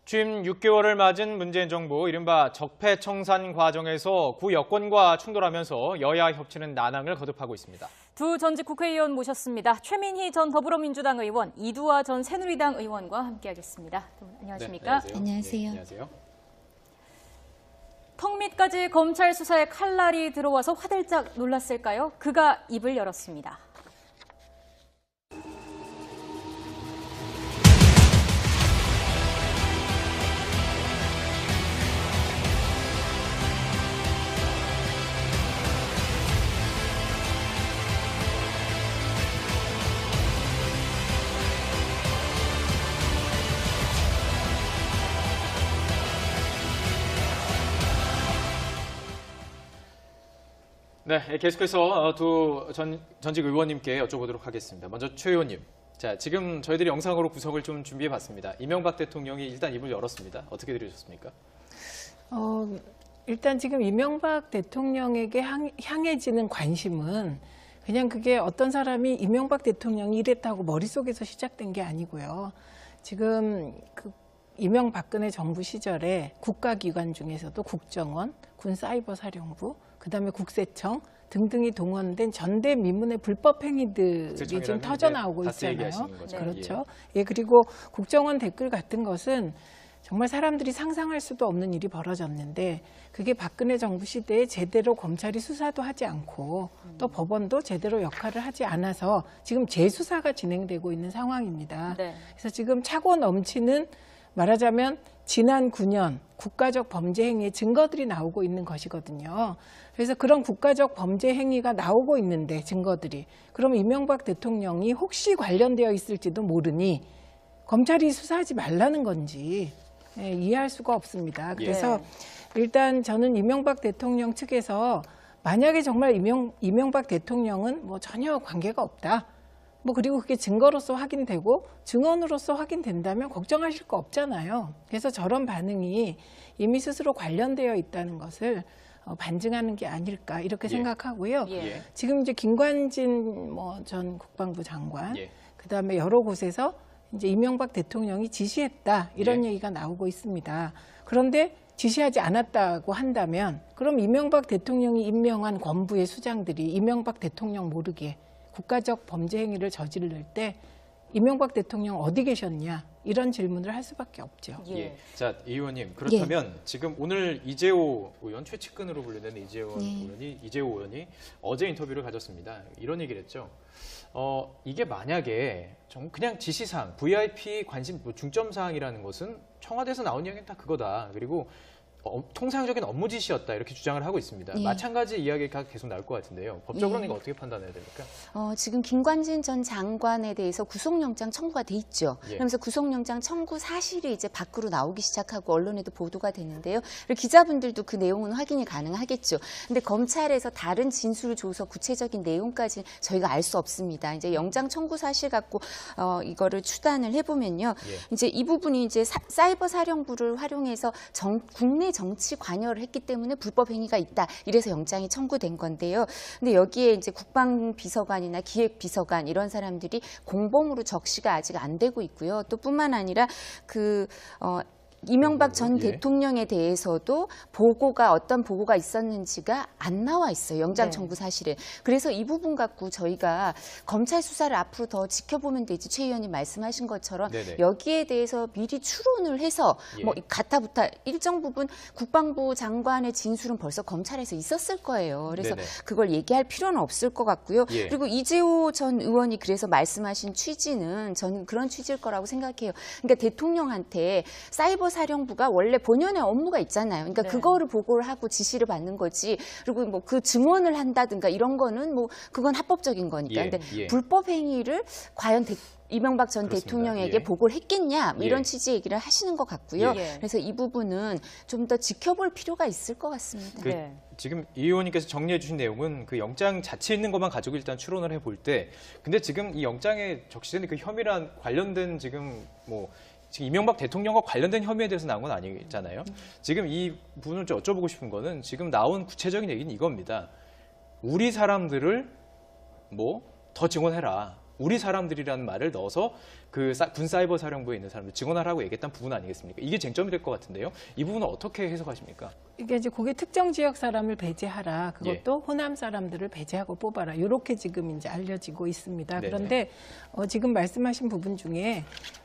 취임 6개월을 맞은 문재인 정부 이른바 적폐청산 과정에서 구 여권과 충돌하면서 여야 협치는 난항을 거듭하고 있습니다. 두 전직 국회의원 모셨습니다. 최민희 전 더불어민주당 의원, 이두화 전 새누리당 의원과 함께하겠습니다. 안녕하십니까? 네, 안녕하세요. 네, 안녕하세요. 턱 밑까지 검찰 수사에 칼날이 들어와서 화들짝 놀랐을까요? 그가 입을 열었습니다. 네, 계속해서 두 전직 의원님께 여쭤보도록 하겠습니다. 먼저 최 의원님. 자, 지금 저희들이 영상으로 구성을 좀 준비해봤습니다. 이명박 대통령이 일단 입을 열었습니다. 어떻게 들으셨습니까? 일단 지금 이명박 대통령에게 향해지는 관심은 그냥 그게 어떤 사람이 이명박 대통령이 이랬다고 머릿속에서 시작된 게 아니고요. 지금 그 이명박근혜 정부 시절에 국가기관 중에서도 국정원, 군사이버사령부, 그다음에 국세청 등등이 동원된 전대미문의 불법 행위들이 지금 터져나오고 있잖아요. 그렇죠. 예, 그리고 국정원 댓글 같은 것은 정말 사람들이 상상할 수도 없는 일이 벌어졌는데 그게 박근혜 정부 시대에 제대로 검찰이 수사도 하지 않고 또 법원도 제대로 역할을 하지 않아서 지금 재수사가 진행되고 있는 상황입니다. 네. 그래서 지금 차고 넘치는 말하자면 지난 9년 국가적 범죄 행위의 증거들이 나오고 있는 것이거든요. 그래서 그런 국가적 범죄 행위가 나오고 있는데 증거들이 그럼 이명박 대통령이 혹시 관련되어 있을지도 모르니 검찰이 수사하지 말라는 건지 이해할 수가 없습니다. 그래서 일단 저는 이명박 대통령 측에서 만약에 정말 이명박 대통령은 뭐 전혀 관계가 없다. 뭐 그리고 그게 증거로서 확인되고 증언으로서 확인된다면 걱정하실 거 없잖아요. 그래서 저런 반응이 이미 스스로 관련되어 있다는 것을 반증하는 게 아닐까 이렇게 생각하고요. 지금 이제 김관진 전 국방부 장관, 그다음에 여러 곳에서 이제 이명박 대통령이 지시했다 이런 얘기가 나오고 있습니다. 그런데 지시하지 않았다고 한다면 그럼 이명박 대통령이 임명한 권부의 수장들이 이명박 대통령 모르게 국가적 범죄 행위를 저지를 때 이명박 대통령 어디 계셨냐 이런 질문을 할 수밖에 없죠. 자, 이 의원님 그렇다면 지금 오늘 이재호 의원 최측근으로 분류되는 이재호 의원이 어제 인터뷰를 가졌습니다. 이런 얘기를 했죠. 이게 만약에 그냥 지시사항, VIP 관심 중점 사항이라는 것은 청와대에서 나온 이야기는 다 그거다. 그리고 통상적인 업무 지시였다 이렇게 주장을 하고 있습니다. 마찬가지 이야기가 계속 나올 것 같은데요. 법적으로는 이거 어떻게 판단해야 됩니까? 지금 김관진 전 장관에 대해서 구속영장 청구가 돼 있죠. 그러면서 구속영장 청구 사실이 이제 밖으로 나오기 시작하고 언론에도 보도가 되는데요. 그리고 기자분들도 그 내용은 확인이 가능하겠죠. 근데 검찰에서 다른 진술을 줘서 구체적인 내용까지 저희가 알 수 없습니다. 이제 영장 청구 사실 갖고 이거를 추단을 해보면요. 이제 이 부분이 이제 사이버 사령부를 활용해서 국내 정치 관여를 했기 때문에 불법 행위가 있다. 이래서 영장이 청구된 건데요. 근데 여기에 이제 국방비서관이나 기획비서관 이런 사람들이 공범으로 적시가 아직 안 되고 있고요. 또 뿐만 아니라 이명박 전 대통령에 대해서도 어떤 보고가 있었는지가 안 나와 있어요. 영장 청구 사실에. 그래서 이 부분 갖고 저희가 검찰 수사를 앞으로 더 지켜보면 되지 최 의원님 말씀하신 것처럼 여기에 대해서 미리 추론을 해서 가타부타 일정 부분 국방부 장관의 진술은 벌써 검찰에서 있었을 거예요. 그래서 그걸 얘기할 필요는 없을 것 같고요. 그리고 이재호 전 의원이 그래서 말씀하신 취지는 저는 그런 취지일 거라고 생각해요. 그러니까 대통령한테 사이버 사령부가 원래 본연의 업무가 있잖아요. 그러니까 그거를 보고를 하고 지시를 받는 거지. 그리고 뭐 그 증언을 한다든가 이런 거는 그건 합법적인 거니까. 근데 불법 행위를 과연 이명박 전 대통령에게 보고를 했겠냐 이런 취지 얘기를 하시는 것 같고요. 그래서 이 부분은 좀 더 지켜볼 필요가 있을 것 같습니다. 지금 이 의원님께서 정리해 주신 내용은 그 영장 자체에 있는 것만 가지고 일단 추론을 해볼 때 근데 지금 이 영장에 적시된 그 혐의랑 관련된 지금 이명박 대통령과 관련된 혐의에 대해서 나온 건 아니잖아요. 지금 이 부분을 좀 여쭤보고 싶은 거는 지금 나온 구체적인 얘기는 이겁니다. 우리 사람들을 더 증언해라. 우리 사람들이라는 말을 넣어서 그 군 사이버 사령부에 있는 사람들 증언하라고 얘기했던 부분 아니겠습니까? 이게 쟁점이 될 것 같은데요. 이 부분은 어떻게 해석하십니까? 이게 이제 거기 특정 지역 사람을 배제하라. 그것도 호남 사람들을 배제하고 뽑아라. 이렇게 지금 이제 알려지고 있습니다. 네네. 그런데 지금 말씀하신 부분 중에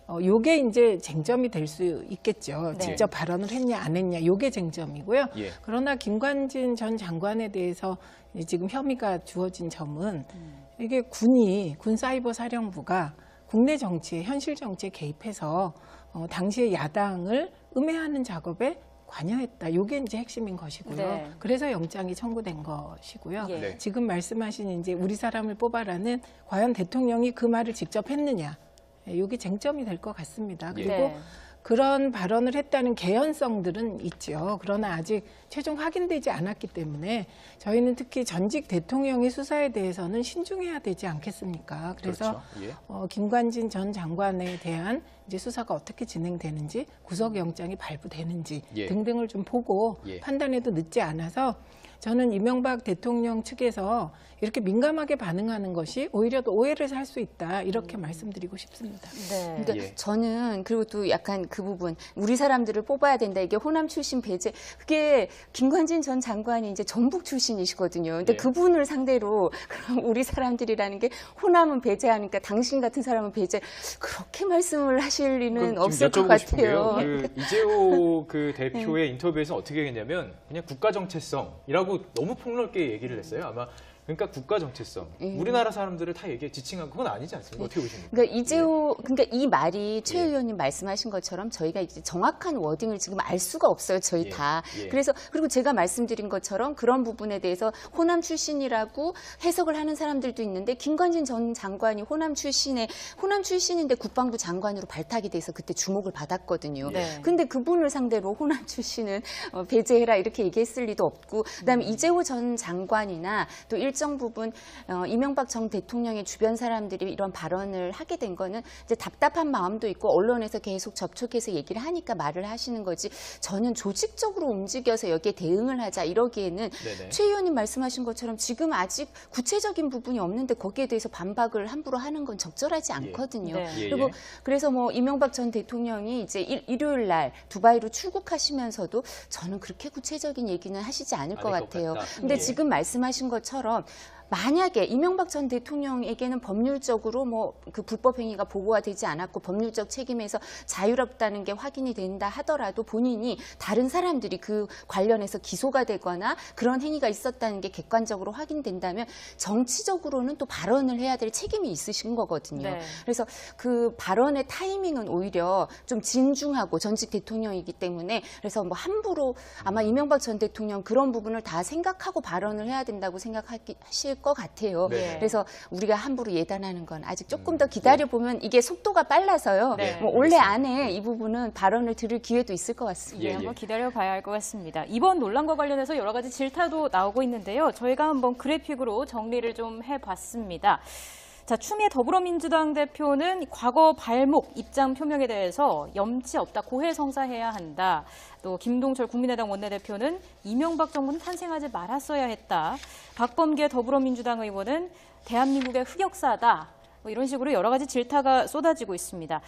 요게 이제 쟁점이 될 수 있겠죠. 네. 직접 발언을 했냐 안 했냐 요게 쟁점이고요. 예. 그러나 김관진 전 장관에 대해서 지금 혐의가 주어진 점은 이게 군 사이버 사령부가 국내 정치에 현실 정치에 개입해서 당시의 야당을 음해하는 작업에 관여했다. 이게 이제 핵심인 것이고요. 네. 그래서 영장이 청구된 것이고요. 예. 네. 지금 말씀하신 이제 우리 사람을 뽑아라는 과연 대통령이 그 말을 직접 했느냐. 이게 쟁점이 될 것 같습니다. 그리고 네. 그런 발언을 했다는 개연성들은 있죠. 그러나 아직 최종 확인되지 않았기 때문에 저희는 특히 전직 대통령의 수사에 대해서는 신중해야 되지 않겠습니까? 그래서 그렇죠. 예. 김관진 전 장관에 대한 이제 수사가 어떻게 진행되는지, 구속영장이 발부되는지 예. 등등을 좀 보고 예. 판단해도 늦지 않아서 저는 이명박 대통령 측에서 이렇게 민감하게 반응하는 것이 오히려 더 오해를 살 수 있다 이렇게 말씀드리고 싶습니다. 네. 그러니까 예. 저는 그리고 또 약간 그 부분 우리 사람들을 뽑아야 된다. 이게 호남 출신 배제. 그게 김관진 전 장관이 이제 전북 출신이시거든요. 근데 예. 그분을 상대로 그럼 우리 사람들이라는 게 호남은 배제하니까 당신 같은 사람은 배제. 그렇게 말씀을 하실 리는 그럼 없을 좀 것 여쭤보고 싶은 게요. 같아요. 그 이재호 그 대표의 인터뷰에서 어떻게 했냐면 그냥 국가 정체성이라고 너무 폭넓게 얘기를 했어요. 아마 그러니까 국가 정체성. 우리나라 사람들을 다 얘기해 지칭한 그건 아니지 않습니까? 어떻게 보십니까? 그러니까 이재호, 그러니까 이 말이 최 의원님 말씀하신 것처럼 저희가 이제 정확한 워딩을 지금 알 수가 없어요. 저희 예, 다. 예. 그래서 그리고 제가 말씀드린 것처럼 그런 부분에 대해서 호남 출신이라고 해석을 하는 사람들도 있는데 김관진 전 장관이 호남 출신인데 국방부 장관으로 발탁이 돼서 그때 주목을 받았거든요. 네. 근데 그분을 상대로 호남 출신은 배제해라 이렇게 얘기했을 리도 없고 그다음에 이재호 전 장관이나 또 일정 부분 이명박 전 대통령의 주변 사람들이 이런 발언을 하게 된 거는 이제 답답한 마음도 있고 언론에서 계속 접촉해서 얘기를 하니까 말을 하시는 거지 저는 조직적으로 움직여서 여기에 대응을 하자 이러기에는 네네. 최 의원님 말씀하신 것처럼 지금 아직 구체적인 부분이 없는데 거기에 대해서 반박을 함부로 하는 건 적절하지 않거든요. 네. 예, 그리고 예. 그래서 뭐 이명박 전 대통령이 이제 일요일 날 두바이로 출국하시면서도 저는 그렇게 구체적인 얘기는 하시지 않을 것 아닐 것 같아요. 같다. 근데 예. 지금 말씀하신 것처럼 만약에 이명박 전 대통령에게는 법률적으로 뭐 그 불법 행위가 보고가 되지 않았고 법률적 책임에서 자유롭다는 게 확인이 된다 하더라도 본인이 다른 사람들이 그 관련해서 기소가 되거나 그런 행위가 있었다는 게 객관적으로 확인된다면 정치적으로는 또 발언을 해야 될 책임이 있으신 거거든요. 네. 그래서 그 발언의 타이밍은 오히려 좀 진중하고 전직 대통령이기 때문에 그래서 뭐 함부로 아마 이명박 전 대통령 그런 부분을 다 생각하고 발언을 해야 된다고 생각하실 것 같아요. 네. 그래서 우리가 함부로 예단하는 건 아직 조금 더 기다려 보면 이게 속도가 빨라서요. 네. 뭐 올해 알겠습니다. 안에 이 부분은 발언을 들을 기회도 있을 것 같습니다. 예, 한번 기다려봐야 할 것 같습니다. 이번 논란과 관련해서 여러 가지 질타도 나오고 있는데요. 저희가 한번 그래픽으로 정리를 좀 해봤습니다. 자, 추미애 더불어민주당 대표는 과거 발목 입장 표명에 대해서 염치 없다, 고해성사해야 한다. 또 김동철 국민의당 원내대표는 이명박 정부는 탄생하지 말았어야 했다. 박범계 더불어민주당 의원은 대한민국의 흑역사다. 뭐 이런 식으로 여러 가지 질타가 쏟아지고 있습니다.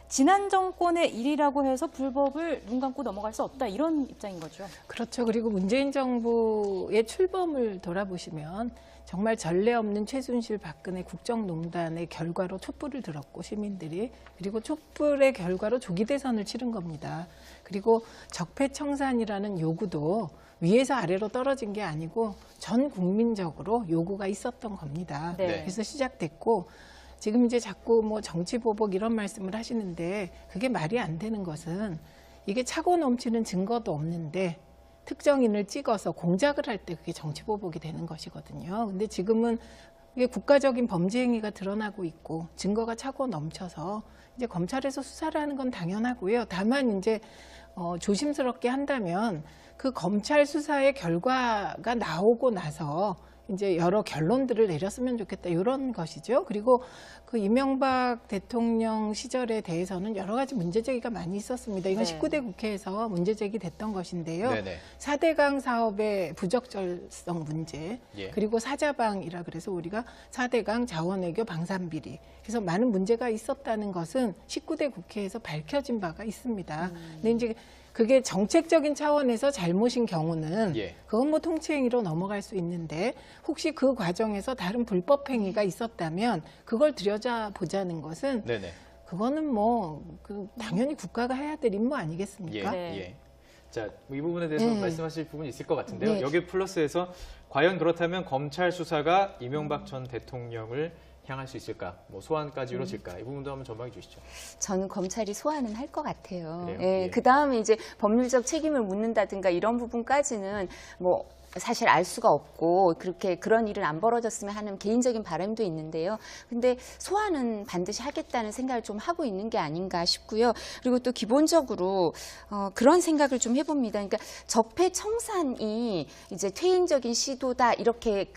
지난 정권의 일이라고 해서 불법을 눈 감고 넘어갈 수 없다. 이런 입장인 거죠. 그렇죠. 그리고 문재인 정부의 출범을 돌아보시면 정말 전례 없는 최순실 박근혜 국정농단의 결과로 촛불을 들었고 시민들이 그리고 촛불의 결과로 조기 대선을 치른 겁니다. 그리고 적폐청산이라는 요구도 위에서 아래로 떨어진 게 아니고 전 국민적으로 요구가 있었던 겁니다. 네. 그래서 시작됐고 지금 이제 자꾸 뭐 정치보복 이런 말씀을 하시는데 그게 말이 안 되는 것은 이게 차고 넘치는 증거도 없는데 특정인을 찍어서 공작을 할 때 그게 정치보복이 되는 것이거든요. 근데 지금은 이게 국가적인 범죄 행위가 드러나고 있고 증거가 차고 넘쳐서 이제 검찰에서 수사를 하는 건 당연하고요. 다만 이제 조심스럽게 한다면 그 검찰 수사의 결과가 나오고 나서 이제 여러 결론들을 내렸으면 좋겠다 이런 것이죠. 그리고 그 이명박 대통령 시절에 대해서는 여러 가지 문제 제기가 많이 있었습니다. 이건 네. 19대 국회에서 문제 제기됐던 것인데요. 네네. 4대강 사업의 부적절성 문제, 예. 그리고 사자방이라 그래서 우리가 4대강 자원외교 방산비리, 그래서 많은 문제가 있었다는 것은 19대 국회에서 밝혀진 바가 있습니다. 근데 이제 그게 정책적인 차원에서 잘못인 경우는 예. 그건 뭐 통치행위로 넘어갈 수 있는데 혹시 그 과정에서 다른 불법 행위가 있었다면 그걸 들여다보자는 것은 네네. 그거는 뭐 그 당연히 국가가 해야 될 임무 예. 아니겠습니까? 네. 예. 자, 이 부분에 대해서 네. 말씀하실 부분이 있을 것 같은데요. 네. 여기 플러스에서 과연 그렇다면 검찰 수사가 이명박 전 대통령을 향할 수 있을까? 뭐 소환까지 이루어질까? 이 부분도 한번 전망해 주시죠. 저는 검찰이 소환은 할 것 같아요. 그래요? 예, 예. 그 다음에 이제 법률적 책임을 묻는다든가 이런 부분까지는 뭐 사실 알 수가 없고 그렇게 그런 일은 안 벌어졌으면 하는 개인적인 바람도 있는데요. 근데 소환은 반드시 하겠다는 생각을 좀 하고 있는 게 아닌가 싶고요. 그리고 또 기본적으로 그런 생각을 좀 해봅니다. 그러니까 적폐청산이 이제 퇴행적인 시도다 이렇게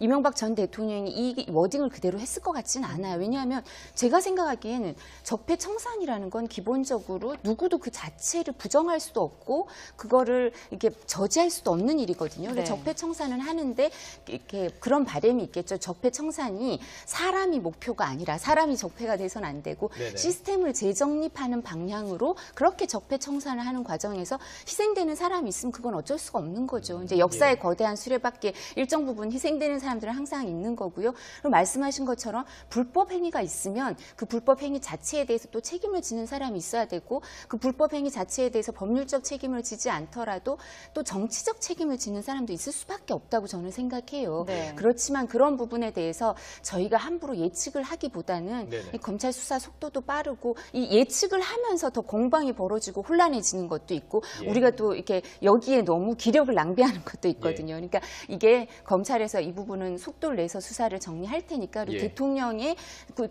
이명박 전 대통령이 이 워딩을 그대로 했을 것 같지는 않아요. 왜냐하면 제가 생각하기에는 적폐청산이라는 건 기본적으로 누구도 그 자체를 부정할 수도 없고 그거를 이렇게 저지할 수도 없는 일이거든요. 네. 그래서 적폐청산은 하는데 이렇게 그런 바람이 있겠죠. 적폐청산이 사람이 목표가 아니라 사람이 적폐가 돼서는 안 되고 네네. 시스템을 재정립하는 방향으로 그렇게 적폐청산을 하는 과정에서 희생되는 사람이 있으면 그건 어쩔 수가 없는 거죠. 이제 역사의 예. 거대한 수레바퀴에 일정 부분 희생되는 사람들은 항상 있는 거고요. 그리고 말씀하신 것처럼 불법 행위가 있으면 그 불법 행위 자체에 대해서 또 책임을 지는 사람이 있어야 되고 그 불법 행위 자체에 대해서 법률적 책임을 지지 않더라도 또 정치적 책임을 지는 사람도 있을 수밖에 없다고 저는 생각해요. 네. 그렇지만 그런 부분에 대해서 저희가 함부로 예측을 하기보다는 네네. 이 검찰 수사 속도도 빠르고 이 예측을 하면서 더 공방이 벌어지고 혼란해지는 것도 있고 예. 우리가 또 이렇게 여기에 너무 기력을 낭비하는 것도 있거든요. 그러니까 이게 검찰에서 이 부분은 속도를 내서 수사를 정리할 테니까 그리고 예. 대통령의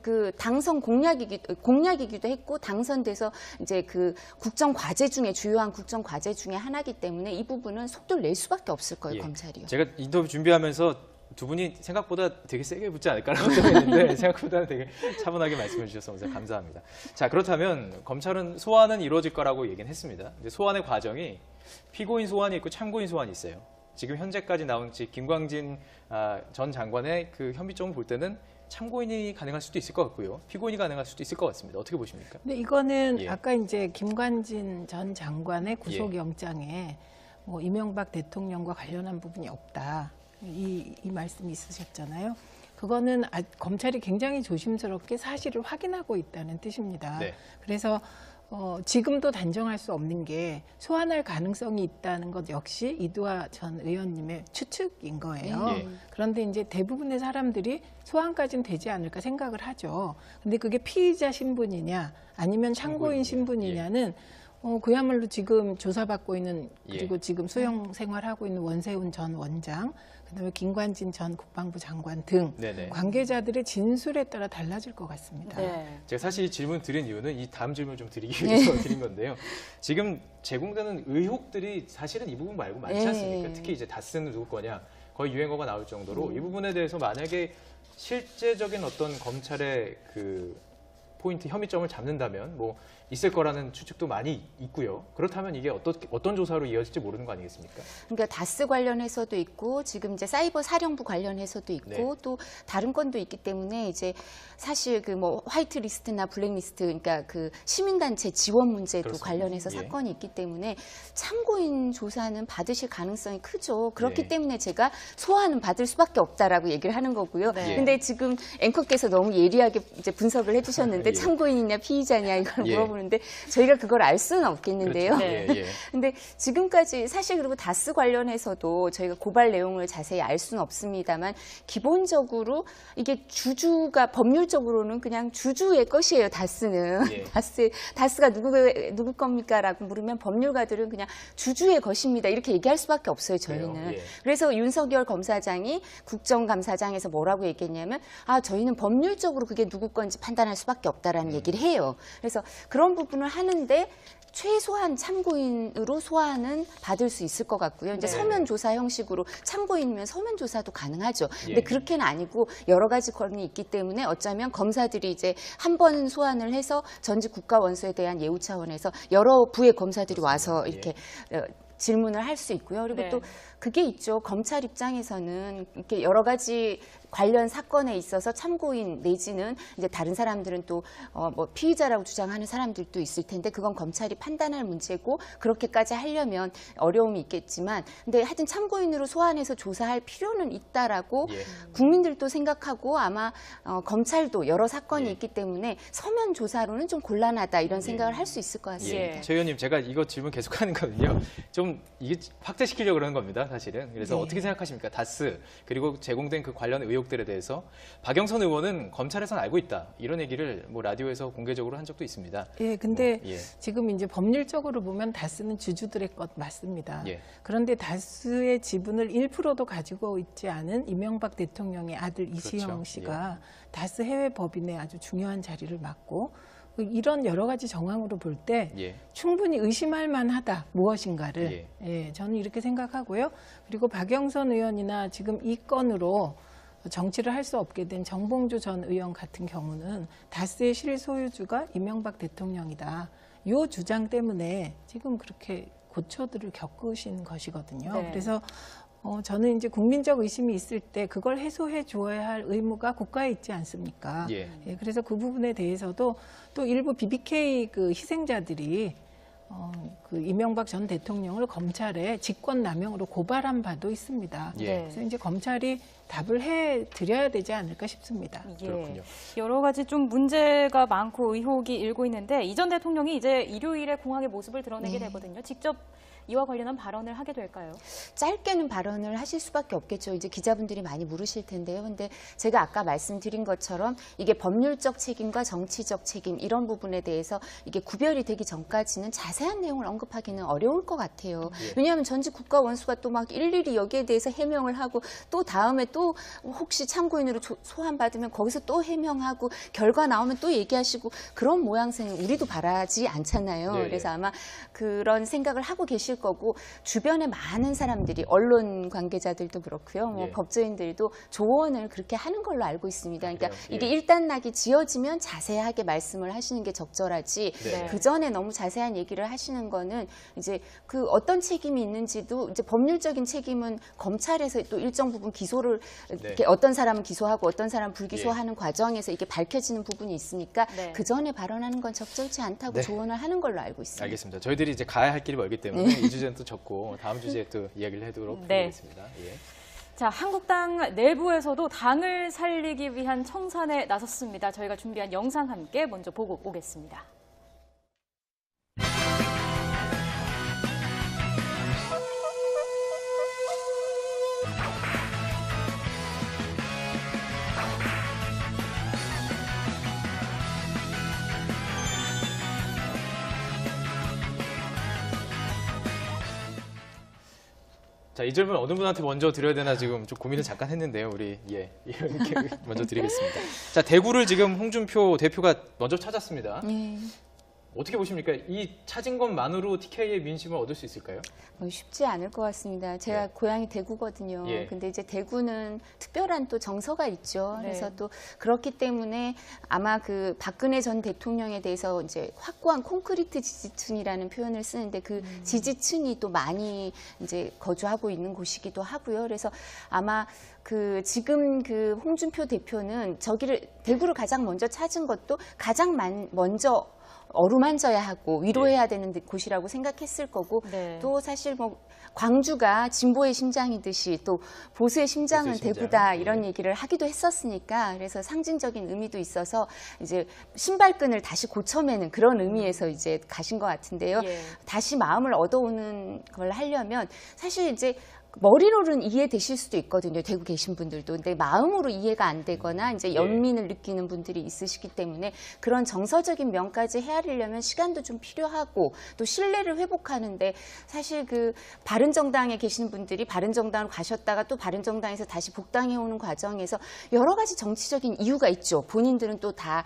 그 당선 공약이기도 했고 당선돼서 이제 그 국정 과제 중에 주요한 국정 과제 중에 하나이기 때문에 이 부분은 속도를 낼 수밖에 없을 거예요. 예. 검찰이요. 제가 인터뷰 준비하면서 두 분이 생각보다 되게 세게 붙지 않을까라고 생각했는데 생각보다 되게 차분하게 말씀해 주셔서 먼저 감사합니다. 자, 그렇다면 검찰은 소환은 이루어질 거라고 얘기는 했습니다. 근데 소환의 과정이 피고인 소환이 있고 참고인 소환이 있어요. 지금 현재까지 나온 김광진 전 장관의 그 혐의점을 볼 때는 참고인이 가능할 수도 있을 것 같고요. 피고인이 가능할 수도 있을 것 같습니다. 어떻게 보십니까? 근데 이거는 예. 아까 이제 김관진 전 장관의 구속영장에 뭐 이명박 대통령과 관련한 부분이 없다. 이 말씀이 있으셨잖아요. 그거는 검찰이 굉장히 조심스럽게 사실을 확인하고 있다는 뜻입니다. 네. 그래서 지금도 단정할 수 없는 게 소환할 가능성이 있다는 것 역시 이두화 전 의원님의 추측인 거예요. 예. 그런데 이제 대부분의 사람들이 소환까지는 되지 않을까 생각을 하죠. 근데 그게 피의자 신분이냐 아니면 참고인 신분이냐는 그야말로 지금 조사받고 있는 그리고 지금 수용 생활하고 있는 원세훈 전 원장, 그다음에 김관진 전 국방부 장관 등 네네. 관계자들의 진술에 따라 달라질 것 같습니다. 네. 제가 사실 이 질문 드린 이유는 이 다음 질문을 좀 드리기 위해서 드린 건데요. 지금 제공되는 의혹들이 사실은 이 부분 말고 많지 않습니까? 특히 이제 다스는 누구 거냐 거의 유행어가 나올 정도로 이 부분에 대해서 만약에 실제적인 어떤 검찰의 그 포인트 혐의점을 잡는다면 뭐 있을 거라는 추측도 많이 있고요. 그렇다면 이게 어떤 조사로 이어질지 모르는 거 아니겠습니까? 그러니까 다스 관련해서도 있고 지금 이제 사이버 사령부 관련해서도 있고 네. 또 다른 건도 있기 때문에 이제 사실 그 뭐 화이트 리스트나 블랙 리스트 그러니까 그 시민단체 지원 문제도 그렇습니다. 관련해서 예. 사건이 있기 때문에 참고인 조사는 받으실 가능성이 크죠. 그렇기 네. 때문에 제가 소환은 받을 수밖에 없다라고 얘기를 하는 거고요. 네. 근데 지금 앵커께서 너무 예리하게 이제 분석을 해주셨는데 예. 참고인이냐 피의자냐 이걸 예. 물어보는데 저희가 그걸 알 수는 없겠는데요. 그렇죠. 네. 예, 예. 근데 지금까지 사실 그리고 다스 관련해서도 저희가 고발 내용을 자세히 알 수는 없습니다만 기본적으로 이게 주주가 법률적으로는 그냥 주주의 것이에요. 다스는 예. 다스가 누구 겁니까라고 물으면 법률가들은 그냥 주주의 것입니다. 이렇게 얘기할 수밖에 없어요. 저희는. 그래요? 예. 그래서 윤석열 검사장이 국정감사장에서 뭐라고 얘기했냐면 저희는 법률적으로 그게 누구 건지 판단할 수밖에 없다라는 얘기를 해요. 그래서 그런 부분을 하는데 최소한 참고인으로 소환은 받을 수 있을 것 같고요. 이제 네. 서면 조사 형식으로 참고인이면 서면 조사도 가능하죠. 예. 근데 그렇게는 아니고 여러 가지 건이 있기 때문에 어쩌면 검사들이 이제 한 번 소환을 해서 전직 국가원수에 대한 예우 차원에서 여러 부의 검사들이 와서 이렇게 질문을 할 수 있고요. 그리고 네. 또 그게 있죠. 검찰 입장에서는 이렇게 여러 가지 관련 사건에 있어서 참고인 내지는 이제 다른 사람들은 또 뭐 피의자라고 주장하는 사람들도 있을 텐데 그건 검찰이 판단할 문제고 그렇게까지 하려면 어려움이 있겠지만 근데 하여튼 참고인으로 소환해서 조사할 필요는 있다라고 예. 국민들도 생각하고 아마 검찰도 여러 사건이 예. 있기 때문에 서면 조사로는 좀 곤란하다 이런 생각을 할 수 있을 것 같습니다. 예. 최 의원님, 제가 이거 질문 계속하는 거는요. 좀 이게 확대시키려고 그러는 겁니다, 사실은. 그래서 네. 어떻게 생각하십니까? 다스 그리고 제공된 그 관련 의혹들에 대해서 박영선 의원은 검찰에서는 알고 있다 이런 얘기를 뭐 라디오에서 공개적으로 한 적도 있습니다. 예, 근데 예. 지금 이제 법률적으로 보면 다스는 주주들의 것 맞습니다. 예. 그런데 다스의 지분을 1%도 가지고 있지 않은 이명박 대통령의 아들 이시영 그렇죠. 씨가 다스 해외 법인의 아주 중요한 자리를 맡고 이런 여러 가지 정황으로 볼 때 예. 충분히 의심할 만하다 무엇인가를 저는 이렇게 생각하고요. 그리고 박영선 의원이나 지금 이 건으로 정치를 할 수 없게 된 정봉주 전 의원 같은 경우는 다스의 실소유주가 이명박 대통령이다. 이 주장 때문에 지금 그렇게 고초들을 겪으신 것이거든요. 네. 그래서 저는 이제 국민적 의심이 있을 때 그걸 해소해 줘야 할 의무가 국가에 있지 않습니까? 예. 그래서 그 부분에 대해서도 또 일부 BBK 그 희생자들이 그 이명박 전 대통령을 검찰에 직권남용으로 고발한 바도 있습니다. 예. 그래서 이제 검찰이 답을 해 드려야 되지 않을까 싶습니다. 그렇군요. 여러 가지 좀 문제가 많고 의혹이 일고 있는데 이 전 대통령이 이제 일요일에 공항의 모습을 드러내게 되거든요. 직접 이와 관련한 발언을 하게 될까요? 짧게는 발언을 하실 수밖에 없겠죠. 이제 기자분들이 많이 물으실 텐데요. 근데 제가 아까 말씀드린 것처럼 이게 법률적 책임과 정치적 책임 이런 부분에 대해서 이게 구별이 되기 전까지는 자세한 내용을 언급하기는 어려울 것 같아요. 왜냐하면 전직 국가 원수가 또 막 일일이 여기에 대해서 해명을 하고 또 다음에 또 혹시 참고인으로 소환받으면 거기서 또 해명하고 결과 나오면 또 얘기하시고 그런 모양새는 우리도 바라지 않잖아요. 네, 그래서 아마 그런 생각을 하고 계실 거고 주변에 많은 사람들이 언론 관계자들도 그렇고요. 뭐 예. 법조인들도 조언을 그렇게 하는 걸로 알고 있습니다. 그러니까 그래요? 이게 예. 일단락이 지어지면 자세하게 말씀을 하시는 게 적절하지. 네. 그 전에 너무 자세한 얘기를 하시는 거는 이제 그 어떤 책임이 있는지도 이제 법률적인 책임은 검찰에서 또 일정 부분 기소를 이렇게 어떤 사람은 기소하고 어떤 사람은 불기소하는 과정에서 이게 밝혀지는 부분이 있으니까 네. 그 전에 발언하는 건 적절치 않다고 네. 조언을 하는 걸로 알고 있습니다. 알겠습니다. 저희들이 이제 가야 할 길이 멀기 때문에 이 주제는 또 접고 다음 주제에 또 이야기를 해도록 네. 하겠습니다. 예. 자, 한국당 내부에서도 당을 살리기 위한 청산에 나섰습니다. 저희가 준비한 영상 함께 먼저 보고 오겠습니다. 자, 이 질문 어느 분한테 먼저 드려야 되나 지금 좀 고민을 잠깐 했는데요. 우리 이렇게 먼저 드리겠습니다. 자, 대구를 지금 홍준표 대표가 먼저 찾았습니다. 어떻게 보십니까? 이 찾은 것만으로 TK의 민심을 얻을 수 있을까요? 쉽지 않을 것 같습니다. 제가 네. 고향이 대구거든요. 예. 근데 이제 대구는 특별한 또 정서가 있죠. 네. 그래서 또 그렇기 때문에 아마 그 박근혜 전 대통령에 대해서 이제 확고한 콘크리트 지지층이라는 표현을 쓰는데 그 지지층이 또 많이 이제 거주하고 있는 곳이기도 하고요. 그래서 아마 그 지금 그 홍준표 대표는 대구를 가장 먼저 찾은 것도 가장 먼저 어루만져야 하고 위로해야 되는 곳이라고 생각했을 거고 네. 또 사실 뭐 광주가 진보의 심장이듯이 또 보수의 심장은 보수의 심장. 대구다 예. 이런 얘기를 하기도 했었으니까 그래서 상징적인 의미도 있어서 이제 신발끈을 다시 고쳐매는 그런 의미에서 이제 가신 것 같은데요. 예. 다시 마음을 얻어오는 걸 하려면 사실 이제 머리로는 이해되실 수도 있거든요. 대구 계신 분들도. 근데 마음으로 이해가 안 되거나 이제 연민을 느끼는 분들이 있으시기 때문에 그런 정서적인 면까지 헤아리려면 시간도 좀 필요하고 또 신뢰를 회복하는데 사실 그 바른정당에 계시는 분들이 바른정당으로 가셨다가 또 바른정당에서 다시 복당해 오는 과정에서 여러 가지 정치적인 이유가 있죠. 본인들은 또 다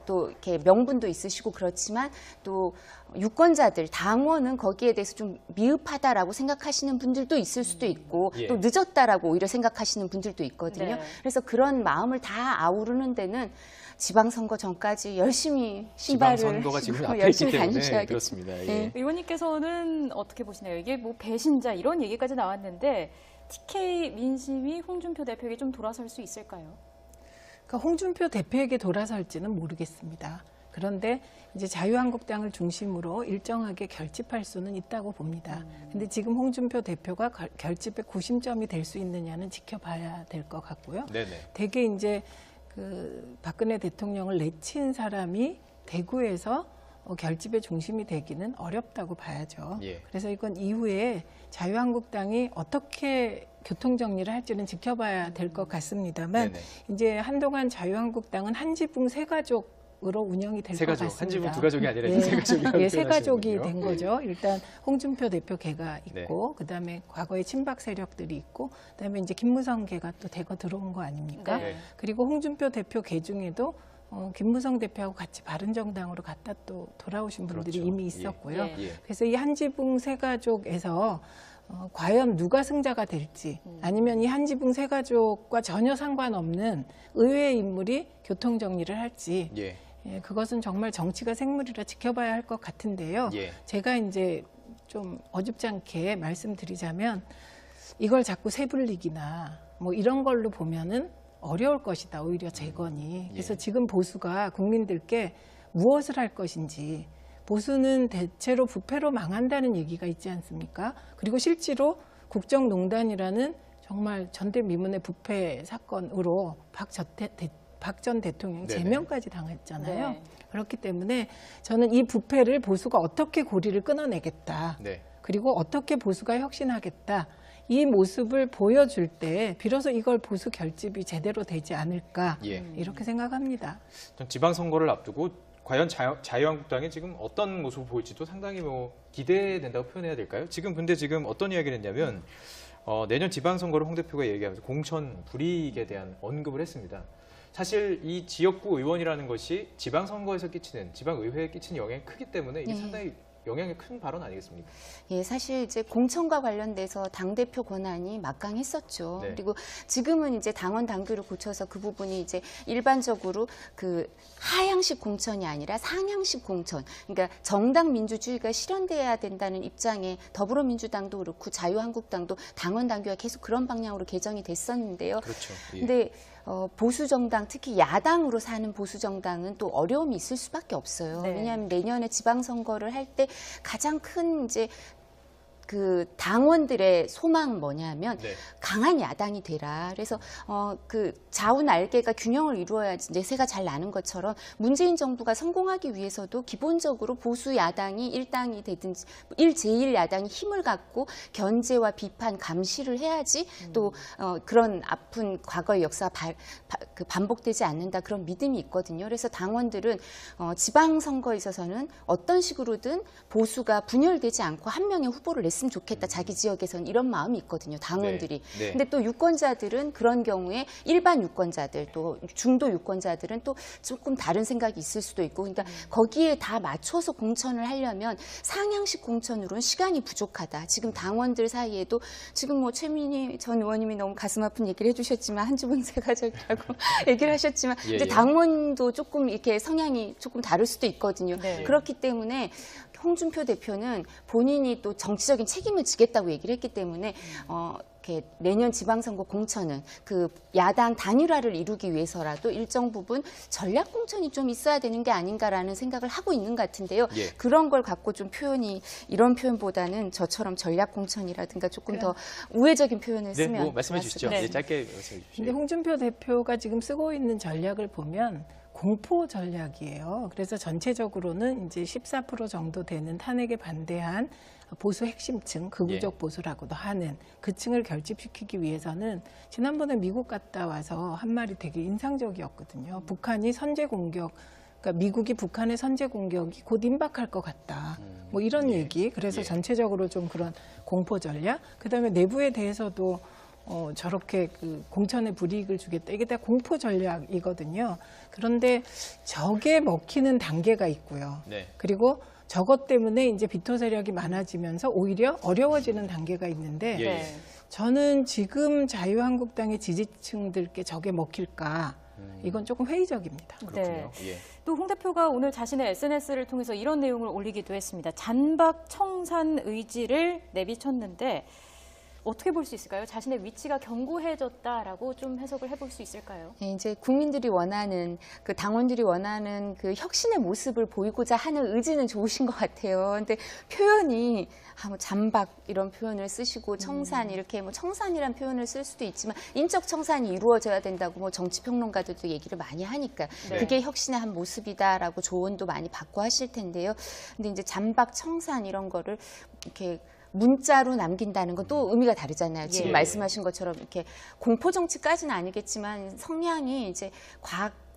또 이렇게 명분도 있으시고 그렇지만 또 유권자들, 당원은 거기에 대해서 좀 미흡하다라고 생각하시는 분들도 있을 수도 있고 예. 또 늦었다라고 오히려 생각하시는 분들도 있거든요. 네. 그래서 그런 마음을 다 아우르는 데는 지방선거 전까지 열심히 신발을 지방선거가 지금 신고 앞에 있기 열심히 때문에 다니셔야겠죠. 그렇습니다. 예. 네. 의원님께서는 어떻게 보시나요? 이게 뭐 배신자 이런 얘기까지 나왔는데 TK 민심이 홍준표 대표에게 좀 돌아설 수 있을까요? 그러니까 홍준표 대표에게 돌아설지는 모르겠습니다. 그런데 이제 자유한국당을 중심으로 일정하게 결집할 수는 있다고 봅니다. 근데 지금 홍준표 대표가 결집의 구심점이 될 수 있느냐는 지켜봐야 될 것 같고요. 네네. 대개 이제 그 박근혜 대통령을 내친 사람이 대구에서 결집의 중심이 되기는 어렵다고 봐야죠. 예. 그래서 이건 이후에 자유한국당이 어떻게 교통정리를 할지는 지켜봐야 될 것 같습니다만 네네. 이제 한동안 자유한국당은 한지붕 세가족으로 운영이 될 세 것 가족, 같습니다. 한지붕 두 가족이 아니라 예. 세 가족이라고 예, 세 가족이 표현하시는군요. 된 거죠. 일단 홍준표 대표 계가 네. 있고 그다음에 과거에 친박 세력들이 있고 그다음에 이제 김무성 계가 또 대거 들어온 거 아닙니까? 네. 그리고 홍준표 대표 계 중에도 김무성 대표하고 같이 바른정당으로 갔다 또 돌아오신 분들이 그렇죠. 이미 예. 있었고요. 예. 예. 그래서 이 한지붕 세가족에서 과연 누가 승자가 될지 아니면 이 한지붕 세가족과 전혀 상관없는 의외의 인물이 교통정리를 할지 예. 예, 그것은 정말 정치가 생물이라 지켜봐야 할 것 같은데요. 예. 제가 이제 좀 어줍지 않게 말씀드리자면 이걸 자꾸 세불리기나 뭐 이런 걸로 보면은 어려울 것이다. 오히려 재건이. 그래서 예. 지금 보수가 국민들께 무엇을 할 것인지 보수는 대체로 부패로 망한다는 얘기가 있지 않습니까? 그리고 실제로 국정농단이라는 정말 전대미문의 부패 사건으로 박 전 대통령이 네네. 제명까지 당했잖아요. 네. 그렇기 때문에 저는 이 부패를 보수가 어떻게 고리를 끊어내겠다. 네. 그리고 어떻게 보수가 혁신하겠다. 이 모습을 보여줄 때 비로소 이걸 보수 결집이 제대로 되지 않을까 예. 이렇게 생각합니다. 전 지방선거를 앞두고 과연 자유한국당이 지금 어떤 모습을 보일지도 상당히 뭐 기대된다고 표현해야 될까요? 근데 지금 어떤 이야기를 했냐면 내년 지방선거를 홍 대표가 얘기하면서 공천 불이익에 대한 언급을 했습니다. 사실 이 지역구 의원이라는 것이 지방선거에서 끼치는, 지방의회에 끼치는 영향이 크기 때문에 이게 네. 상당히 영향이 큰 발언 아니겠습니까? 예, 사실 이제 공천과 관련돼서 당대표 권한이 막강했었죠. 네. 그리고 지금은 이제 당원 당규를 고쳐서 그 부분이 이제 일반적으로 그 하향식 공천이 아니라 상향식 공천. 그러니까 정당 민주주의가 실현돼야 된다는 입장에 더불어민주당도 그렇고 자유한국당도 당원 당규가 계속 그런 방향으로 개정이 됐었는데요. 그렇죠. 예. 근데 보수 정당, 특히 야당으로 사는 보수 정당은 또 어려움이 있을 수밖에 없어요. 네. 왜냐하면 내년에 지방선거를 할 때 가장 큰 이제 그 당원들의 소망은 뭐냐면 네. 강한 야당이 되라. 그래서 그 좌우 날개가 균형을 이루어야지 내세가 잘 나는 것처럼 문재인 정부가 성공하기 위해서도 기본적으로 보수 야당이 일당이 되든지 제1 야당이 힘을 갖고 견제와 비판, 감시를 해야지 또 그런 아픈 과거의 역사가 반복되지 않는다 그런 믿음이 있거든요. 그래서 당원들은 지방선거에 있어서는 어떤 식으로든 보수가 분열되지 않고 한 명의 후보를 냈으면 좋겠다. 자기 지역에서는 이런 마음이 있거든요. 당원들이. 네. 네. 근데 또 유권자들은 그런 경우에 일반 유권자들 또 중도 유권자들은 또 조금 다른 생각이 있을 수도 있고 그러니까 거기에 다 맞춰서 공천을 하려면 상향식 공천으로는 시간이 부족하다. 지금 당원들 사이에도 지금 뭐 최민희 전 의원님이 너무 가슴 아픈 얘기를 해주셨지만 한지붕 세가족이라고 얘기를 하셨지만 예, 이제 예. 당원도 조금 이렇게 성향이 조금 다를 수도 있거든요. 네. 그렇기 때문에 홍준표 대표는 본인이 또 정치적인 책임을 지겠다고 얘기를 했기 때문에 이렇게 내년 지방선거 공천은 그 야당 단일화를 이루기 위해서라도 일정 부분 전략 공천이 좀 있어야 되는 게 아닌가라는 생각을 하고 있는 것 같은데요. 예. 그런 걸 갖고 좀 이런 표현보다는 저처럼 전략 공천이라든가 조금 더 우회적인 표현을 네, 쓰면 뭐 말씀해 주시죠. 좋았을 것 네, 짧게 말씀해 주시죠. 근데 홍준표 대표가 지금 쓰고 있는 전략을 보면 공포 전략이에요. 그래서 전체적으로는 이제 14% 정도 되는 탄핵에 반대한 보수 핵심층, 극우적 예. 보수라고도 하는 그 층을 결집시키기 위해서는 지난번에 미국 갔다 와서 한 말이 되게 인상적이었거든요. 북한이 선제 공격, 그러니까 미국이 북한의 선제 공격이 곧 임박할 것 같다. 뭐 이런 예. 얘기. 그래서 예. 전체적으로 좀 그런 공포 전략. 그다음에 내부에 대해서도 저렇게 그 공천에 불이익을 주겠다. 이게 다 공포 전략이거든요. 그런데 적에 먹히는 단계가 있고요. 네. 그리고 저것 때문에 이제 비토 세력이 많아지면서 오히려 어려워지는 단계가 있는데 예. 네. 저는 지금 자유한국당의 지지층들께 저게 먹힐까 이건 조금 회의적입니다. 그렇군요. 예. 또 홍 대표가 오늘 자신의 SNS를 통해서 이런 내용을 올리기도 했습니다. 잔박 청산 의지를 내비쳤는데 어떻게 볼 수 있을까요? 자신의 위치가 견고해졌다라고 좀 해석을 해볼 수 있을까요? 네, 이제 국민들이 원하는 그 당원들이 원하는 그 혁신의 모습을 보이고자 하는 의지는 좋으신 것 같아요. 근데 표현이 뭐 잔박 이런 표현을 쓰시고 청산 이렇게 뭐 청산이란 표현을 쓸 수도 있지만 인적 청산이 이루어져야 된다고 뭐 정치 평론가들도 얘기를 많이 하니까 네. 그게 혁신의 한 모습이다라고 조언도 많이 받고 하실 텐데요. 근데 이제 잔박 청산 이런 거를 이렇게 문자로 남긴다는 건 또 의미가 다르잖아요. 지금 예. 말씀하신 것처럼 이렇게 공포 정치까지는 아니겠지만 성향이 이제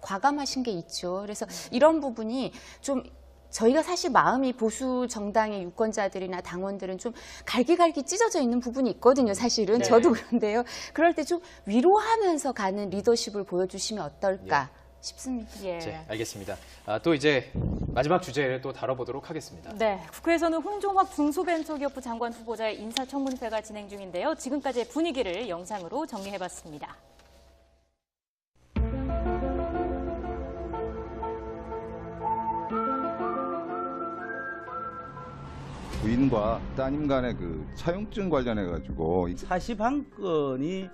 과감하신 게 있죠. 그래서 이런 부분이 좀 저희가 사실 마음이 보수 정당의 유권자들이나 당원들은 좀 갈기갈기 찢어져 있는 부분이 있거든요. 사실은 네. 저도 그런데요. 그럴 때 좀 위로하면서 가는 리더십을 보여주시면 어떨까 싶습니다. 예. 네, 알겠습니다. 또 이제 마지막 주제를 또 다뤄보도록 하겠습니다. 네, 국회에서는 홍종학 중소벤처기업부 장관 후보자의 인사청문회가 진행 중인데요. 지금까지의 분위기를 영상으로 정리해봤습니다. 부인과 따님 간의 그 차용증 관련해 가지고 41건이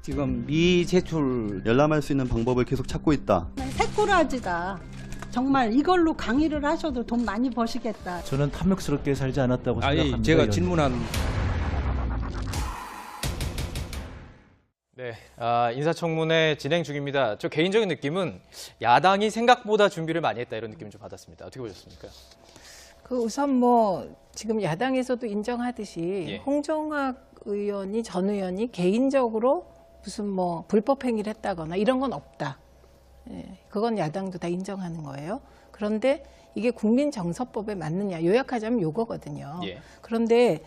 지금 미제출 열람할 수 있는 방법을 계속 찾고 있다. 새꾸라지다. 정말 이걸로 강의를 하셔도 돈 많이 버시겠다. 저는 탐욕스럽게 살지 않았다고 생각합니다. 아니 제가 의원님. 질문한 네, 인사청문회 진행 중입니다. 저 개인적인 느낌은 야당이 생각보다 준비를 많이 했다 이런 느낌을 좀 받았습니다. 어떻게 보셨습니까? 그 우선 뭐 지금 야당에서도 인정하듯이 예. 홍종학 의원이 전 의원이 개인적으로 무슨 뭐 불법 행위를 했다거나 이런 건 없다. 예, 그건 야당도 다 인정하는 거예요. 그런데 이게 국민정서법에 맞느냐 요약하자면 요거거든요. 예. 그런데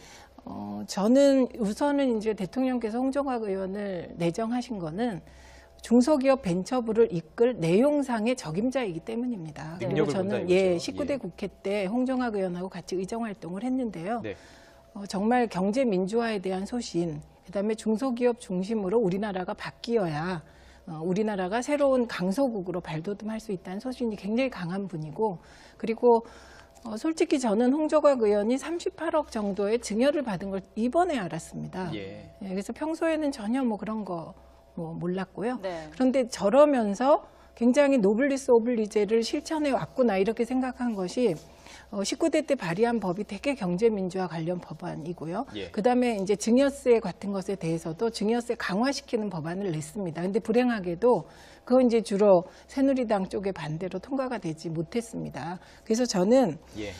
저는 우선은 이제 대통령께서 홍종학 의원을 내정하신 거는 중소기업 벤처부를 이끌 내용상의 적임자이기 때문입니다. 그리고 능력을 저는 본다 이거죠. 19대 예. 국회 때 홍종학 의원하고 같이 의정 활동을 했는데요. 네. 정말 경제 민주화에 대한 소신, 그다음에 중소기업 중심으로 우리나라가 바뀌어야 우리나라가 새로운 강소국으로 발돋움할 수 있다는 소신이 굉장히 강한 분이고, 그리고 솔직히 저는 홍종학 의원이 38억 정도의 증여를 받은 걸 이번에 알았습니다. 예. 예, 그래서 평소에는 전혀 뭐 그런 거 뭐 몰랐고요. 네. 그런데 저러면서 굉장히 노블리스 오블리제를 실천해 왔구나 이렇게 생각한 것이 19대 때 발의한 법이 되게 경제민주화 관련 법안이고요. 예. 그다음에 이제 증여세 같은 것에 대해서도 증여세 강화시키는 법안을 냈습니다. 근데 불행하게도 그건 이제 주로 새누리당 쪽의 반대로 통과가 되지 못했습니다. 그래서 저는 예.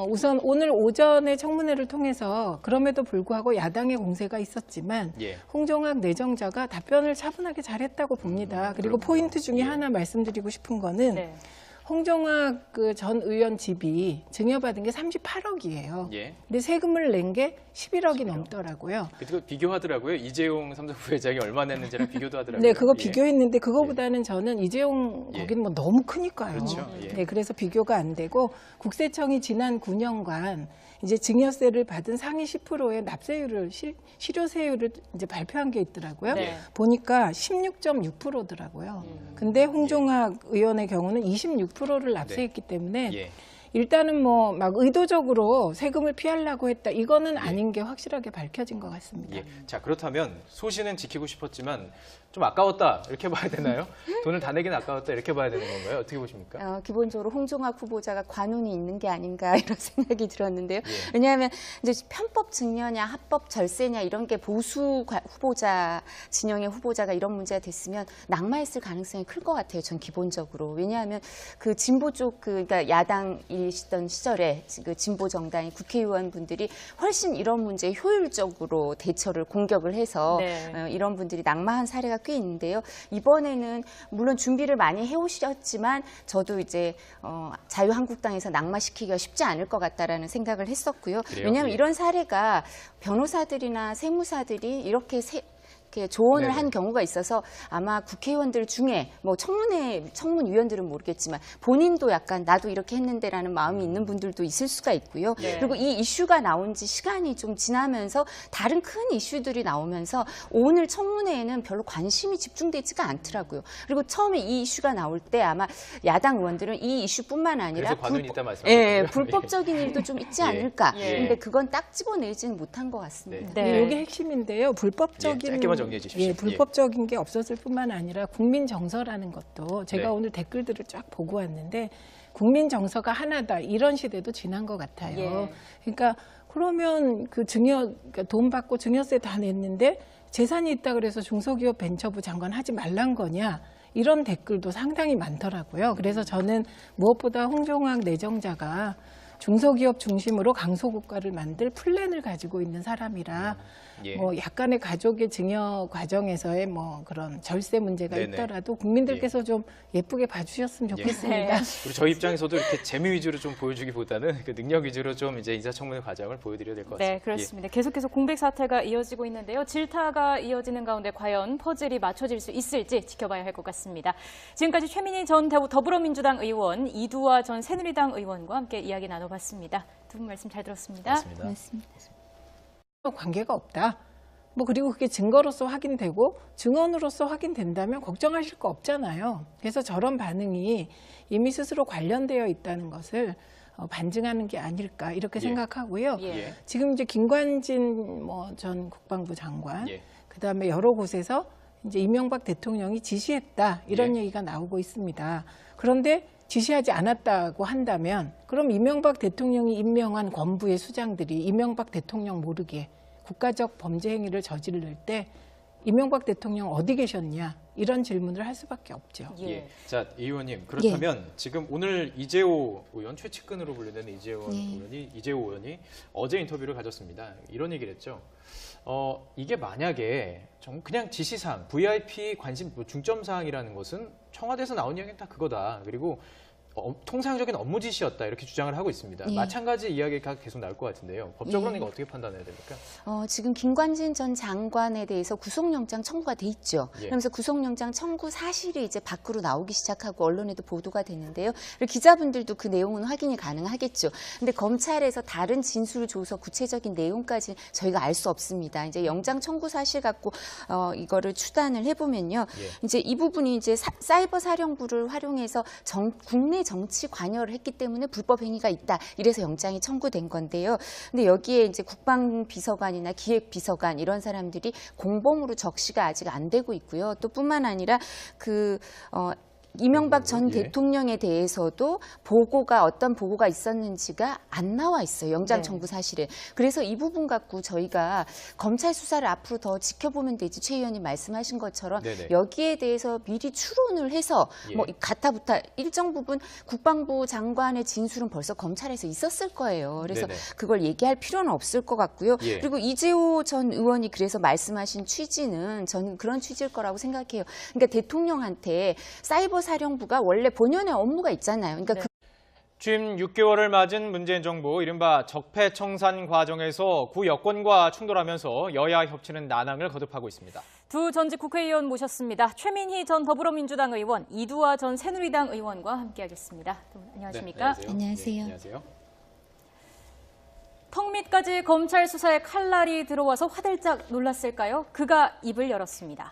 우선 오늘 오전에 청문회를 통해서 그럼에도 불구하고 야당의 공세가 있었지만 예. 홍종학 내정자가 답변을 차분하게 잘했다고 봅니다. 그리고 포인트 중에 예. 하나 말씀드리고 싶은 거는 네. 홍종학 그 전 의원 집이 증여받은 게 38억이에요. 예. 근데 세금을 낸 게 11억이 넘더라고요. 그거 비교하더라고요. 이재용 삼성 부회장이 얼마 냈는지랑 비교도 하더라고요. 네, 그거 예. 비교했는데 그거보다는 저는 이재용 예. 거기는 뭐 너무 크니까요. 그렇죠. 예. 네, 그래서 비교가 안 되고 국세청이 지난 9년간 이제 증여세를 받은 상위 10%의 납세율을 실효세율을 이제 발표한 게 있더라고요. 네. 보니까 16.6%더라고요. 근데 홍종학 의원의 경우는 26%를 납세했기 때문에 예. 일단은 뭐 막 의도적으로 세금을 피하려고 했다. 이거는 아닌 게 확실하게 밝혀진 것 같습니다. 예. 자, 그렇다면 소신은 지키고 싶었지만 좀 아까웠다 이렇게 봐야 되나요? 돈을 다 내긴 아까웠다 이렇게 봐야 되는 건가요? 어떻게 보십니까? 기본적으로 홍종학 후보자가 관운이 있는 게 아닌가 이런 생각이 들었는데요. 예. 왜냐하면 이제 편법 증여냐 합법 절세냐 이런 게 보수 후보자 진영의 후보자가 이런 문제가 됐으면 낙마했을 가능성이 클 것 같아요. 전 기본적으로. 왜냐하면 그 진보 쪽 그러니까 야당이시던 시절에 그 진보 정당의 국회의원분들이 훨씬 이런 문제에 효율적으로 대처를 공격을 해서 네. 이런 분들이 낙마한 사례가 꽤 있는데요. 이번에는 물론 준비를 많이 해오셨지만 저도 이제 자유한국당에서 낙마시키기가 쉽지 않을 것 같다라는 생각을 했었고요. 그래요? 왜냐하면 예. 이런 사례가 변호사들이나 세무사들이 이렇게 이렇게 조언을 네네. 한 경우가 있어서 아마 국회의원들 중에 뭐 청문위원들은 모르겠지만 본인도 약간 나도 이렇게 했는데라는 마음이 있는 분들도 있을 수가 있고요. 네. 그리고 이 이슈가 나온 지 시간이 좀 지나면서 다른 큰 이슈들이 나오면서 오늘 청문회에는 별로 관심이 집중되지가 않더라고요. 그리고 처음에 이 이슈가 나올 때 아마 야당 의원들은 이 이슈뿐만 아니라 그래서 관훈이 있다 말씀하셨군요. 불법적인 일도 좀 있지 예. 않을까. 예. 근데 그건 딱 집어내지는 못한 것 같습니다. 네. 이게 핵심인데요. 불법적인 짧게만 정리해 주십시오. 불법적인 게 없었을 뿐만 아니라 국민 정서라는 것도 제가 네. 오늘 댓글들을 쫙 보고 왔는데 국민 정서가 하나다 이런 시대도 지난 것 같아요. 예. 그러니까 그러면 그 그러니까 돈 받고 증여세 다 냈는데 재산이 있다 그래서 중소기업 벤처부 장관 하지 말란 거냐? 이런 댓글도 상당히 많더라고요. 그래서 저는 무엇보다 홍종학 내정자가 중소기업 중심으로 강소국가를 만들 플랜을 가지고 있는 사람이라 예. 뭐 약간의 가족의 증여 과정에서의 뭐 그런 절세 문제가 네네. 있더라도 국민들께서 좀 예쁘게 봐주셨으면 좋겠습니다. 그리고 저희 입장에서도 이렇게 재미 위주로 좀 보여주기보다는 그 능력 위주로 좀 이제 인사청문회 과정을 보여드려야 될 것 같습니다. 네, 그렇습니다. 계속해서 공백 사태가 이어지고 있는데요. 질타가 이어지는 가운데 과연 퍼즐이 맞춰질 수 있을지 지켜봐야 할 것 같습니다. 지금까지 최민희 전 더불어민주당 의원, 이두화 전 새누리당 의원과 함께 이야기 나눠봤습니다. 두 분 말씀 잘 들었습니다. 고맙습니다. 고맙습니다. 관계가 없다. 뭐 그리고 그게 증거로서 확인되고 증언으로서 확인된다면 걱정하실 거 없잖아요. 그래서 저런 반응이 이미 스스로 관련되어 있다는 것을 반증하는 게 아닐까 이렇게 예. 생각하고요. 예. 지금 이제 김관진 전 국방부 장관, 예. 그다음에 여러 곳에서 이제 이명박 대통령이 지시했다 이런 예. 얘기가 나오고 있습니다. 그런데 지시하지 않았다고 한다면 그럼 이명박 대통령이 임명한 권부의 수장들이 이명박 대통령 모르게 국가적 범죄 행위를 저지를 때 이명박 대통령 어디 계셨냐 이런 질문을 할 수밖에 없죠. 예. 자, 이 의원님 그렇다면 지금 오늘 이재호 의원 최측근으로 분류되는 이재호 의원이 어제 인터뷰를 가졌습니다. 이런 얘기를 했죠. 이게 만약에 그냥 지시사항, VIP 관심 중점 사항이라는 것은 청와대에서 나온 이야기는 다 그거다. 그리고 통상적인 업무 지시였다 이렇게 주장을 하고 있습니다. 예. 마찬가지 이야기가 계속 나올 것 같은데요. 법적으로는 이거 어떻게 판단해야 됩니까? 지금 김관진 전 장관에 대해서 구속영장 청구가 돼 있죠. 예. 그러면서 구속영장 청구 사실이 이제 밖으로 나오기 시작하고 언론에도 보도가 되는데요. 그리고 기자분들도 그 내용은 확인이 가능하겠죠. 근데 검찰에서 다른 진술을 줘서 구체적인 내용까지 저희가 알 수 없습니다. 이제 영장 청구 사실 갖고 이거를 추단을 해보면요. 예. 이제 이 부분이 이제 사이버 사령부를 활용해서 국내 정치 관여를 했기 때문에 불법 행위가 있다. 이래서 영장이 청구된 건데요. 근데 여기에 이제 국방비서관이나 기획비서관 이런 사람들이 공범으로 적시가 아직 안 되고 있고요. 또 뿐만 아니라 이명박 전 대통령에 대해서도 어떤 보고가 있었는지가 안 나와 있어요. 영장 청구 사실에. 그래서 이 부분 갖고 저희가 검찰 수사를 앞으로 더 지켜보면 되지 최 의원님 말씀하신 것처럼 네네. 여기에 대해서 미리 추론을 해서 뭐 가타부타 일정 부분 국방부 장관의 진술은 벌써 검찰에서 있었을 거예요. 그래서 네네. 그걸 얘기할 필요는 없을 것 같고요. 예. 그리고 이재호 전 의원이 그래서 말씀하신 취지는 저는 그런 취지일 거라고 생각해요. 그러니까 대통령한테 사이버 사령부가 원래 본연의 업무가 있잖아요. 그러니까 취임 6개월을 맞은 문재인 정부 이른바 적폐청산 과정에서 구 여권과 충돌하면서 여야 협치는 난항을 거듭하고 있습니다. 두 전직 국회의원 모셨습니다. 최민희 전 더불어민주당 의원, 이두화 전 새누리당 의원과 함께하겠습니다. 두 분 안녕하십니까? 네, 안녕하세요. 예, 안녕하세요. 턱 밑까지 검찰 수사에 칼날이 들어와서 화들짝 놀랐을까요? 그가 입을 열었습니다.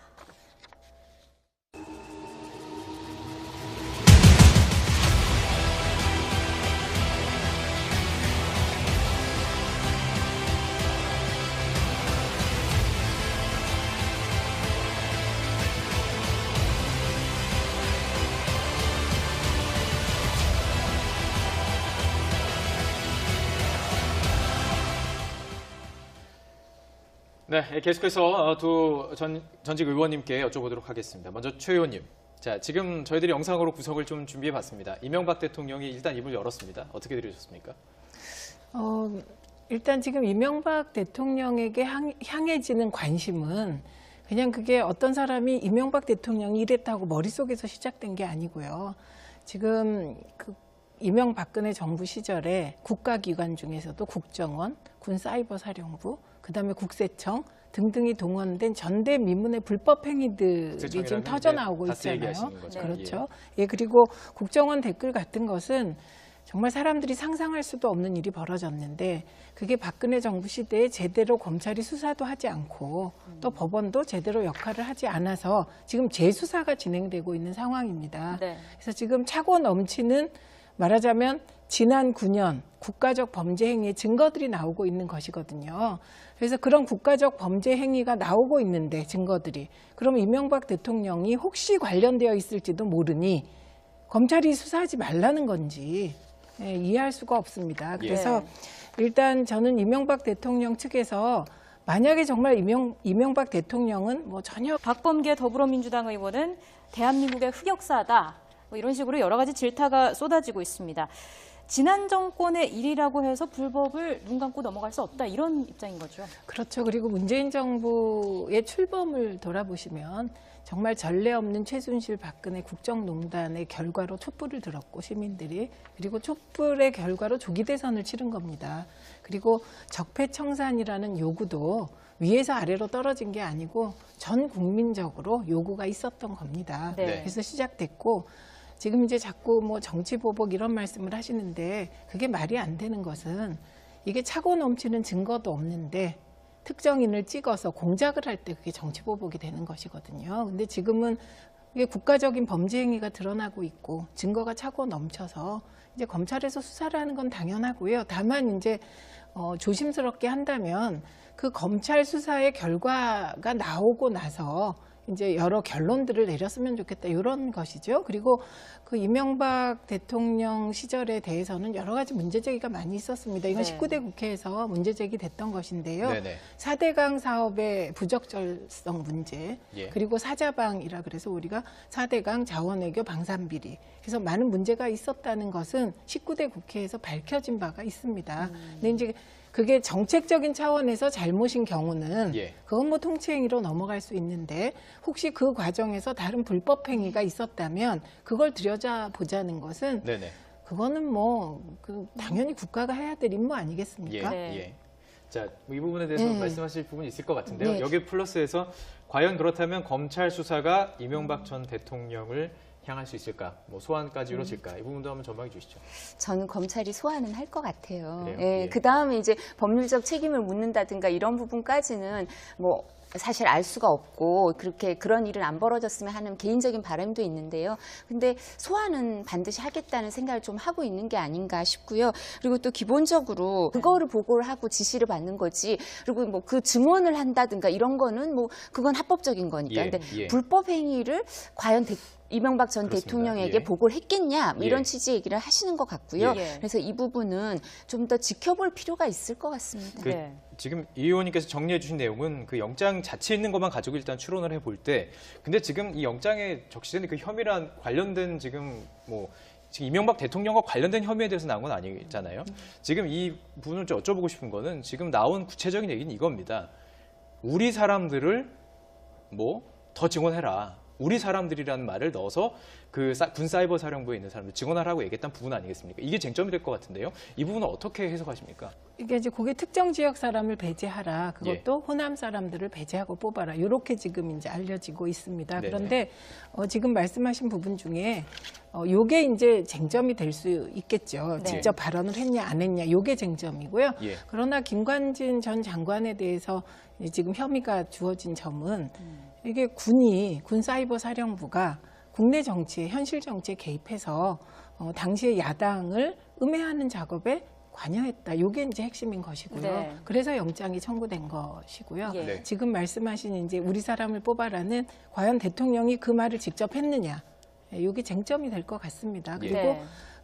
네, 계속해서 두 전직 의원님께 여쭤보도록 하겠습니다. 먼저 최 의원님. 자, 지금 저희들이 영상으로 구성을 좀 준비해봤습니다. 이명박 대통령이 일단 입을 열었습니다. 어떻게 들으셨습니까? 일단 지금 이명박 대통령에게 향해지는 관심은 그냥 그게 어떤 사람이 이명박 대통령이 이랬다고 머릿속에서 시작된 게 아니고요. 지금 이명박근혜 정부 시절에 국가기관 중에서도 국정원, 군사이버사령부, 그다음에 국세청 등등이 동원된 전대미문의 불법 행위들이 지금 국세청이라면 터져 이제 나오고 다스 있잖아요. 얘기하시는 거죠. 그렇죠. 예, 그리고 국정원 댓글 같은 것은 정말 사람들이 상상할 수도 없는 일이 벌어졌는데 그게 박근혜 정부 시대에 제대로 검찰이 수사도 하지 않고 또 법원도 제대로 역할을 하지 않아서 지금 재수사가 진행되고 있는 상황입니다. 네. 그래서 지금 차고 넘치는 말하자면 지난 9년 국가적 범죄 행위의 증거들이 나오고 있는 것이거든요. 그래서 그런 국가적 범죄 행위가 나오고 있는데 증거들이 그럼 이명박 대통령이 혹시 관련되어 있을지도 모르니 검찰이 수사하지 말라는 건지 이해할 수가 없습니다. 그래서 일단 저는 이명박 대통령 측에서 만약에 정말 이명박 대통령은 뭐 전혀 박범계 더불어민주당 의원은 대한민국의 흑역사다. 뭐 이런 식으로 여러 가지 질타가 쏟아지고 있습니다. 지난 정권의 일이라고 해서 불법을 눈 감고 넘어갈 수 없다. 이런 입장인 거죠. 그렇죠. 그리고 문재인 정부의 출범을 돌아보시면 정말 전례 없는 최순실 박근혜 국정농단의 결과로 촛불을 들었고 시민들이 그리고 촛불의 결과로 조기 대선을 치른 겁니다. 그리고 적폐청산이라는 요구도 위에서 아래로 떨어진 게 아니고 전 국민적으로 요구가 있었던 겁니다. 네. 그래서 시작됐고 지금 이제 자꾸 뭐 정치 보복 이런 말씀을 하시는데 그게 말이 안 되는 것은 이게 차고 넘치는 증거도 없는데 특정인을 찍어서 공작을 할 때 그게 정치 보복이 되는 것이거든요. 근데 지금은 이게 국가적인 범죄 행위가 드러나고 있고 증거가 차고 넘쳐서 이제 검찰에서 수사를 하는 건 당연하고요. 다만 이제 조심스럽게 한다면 그 검찰 수사의 결과가 나오고 나서 이제 여러 결론들을 내렸으면 좋겠다 이런 것이죠. 그리고 그 이명박 대통령 시절에 대해서는 여러 가지 문제 제기가 많이 있었습니다. 이건 19대 국회에서 문제 제기됐던 것인데요. 4대강 사업의 부적절성 문제, 그리고 사자방이라 그래서 우리가 4대강 자원외교 방산비리. 그래서 많은 문제가 있었다는 것은 19대 국회에서 밝혀진 바가 있습니다. 근데 이제 그게 정책적인 차원에서 잘못인 경우는 그건 뭐 통치행위로 넘어갈 수 있는데 혹시 그 과정에서 다른 불법 행위가 있었다면 그걸 들여다보자는 것은 그거는 뭐 당연히 국가가 해야 될 임무 아니겠습니까? 자, 이 부분에 대해서 말씀하실 부분이 있을 것 같은데요. 여기 플러스에서 과연 그렇다면 검찰 수사가 이명박 전 대통령을 향할 수 있을까? 뭐 소환까지 이루어질까? 이 부분도 한번 전망해 주시죠. 저는 검찰이 소환은 할 것 같아요. 예. 그 다음에 이제 법률적 책임을 묻는다든가 이런 부분까지는 뭐 사실 알 수가 없고 그런 일은 안 벌어졌으면 하는 개인적인 바람도 있는데요. 근데 소환은 반드시 하겠다는 생각을 좀 하고 있는 게 아닌가 싶고요. 그리고 또 기본적으로 그거를 보고를 하고 지시를 받는 거지. 그리고 뭐 그 증언을 한다든가 이런 거는 뭐 그건 합법적인 거니까. 근데 불법 행위를 과연 이명박 전 대통령에게 보고를 했겠냐 뭐 이런 취지의 얘기를 하시는 것 같고요. 그래서 이 부분은 좀 더 지켜볼 필요가 있을 것 같습니다. 지금 이 의원님께서 정리해 주신 내용은 그 영장 자체에 있는 것만 가지고 일단 추론을 해볼 때 근데 지금 이 영장에 적시된 그 혐의란 관련된 지금 이명박 대통령과 관련된 혐의에 대해서 나온 건 아니잖아요. 지금 이 부분을 좀 여쭤보고 싶은 거는 지금 나온 구체적인 얘기는 이겁니다. 우리 사람들을 더 증언해라. 우리 사람들이라는 말을 넣어서 그 군 사이버 사령부에 있는 사람들 증언하라고 얘기했던 부분 아니겠습니까? 이게 쟁점이 될 것 같은데요. 이 부분은 어떻게 해석하십니까? 이게 이제 거기 특정 지역 사람을 배제하라. 그것도 호남 사람들을 배제하고 뽑아라. 이렇게 지금 이제 알려지고 있습니다. 그런데 지금 말씀하신 부분 중에 요게 이제 쟁점이 될 수 있겠죠. 직접 발언을 했냐 안 했냐 요게 쟁점이고요. 그러나 김관진 전 장관에 대해서 지금 혐의가 주어진 점은 이게 군 사이버 사령부가 국내 정치에 현실 정치에 개입해서 당시의 야당을 음해하는 작업에 관여했다. 이게 이제 핵심인 것이고요. 그래서 영장이 청구된 것이고요. 지금 말씀하신 이제 우리 사람을 뽑아라는 과연 대통령이 그 말을 직접 했느냐. 이게 쟁점이 될 것 같습니다. 그리고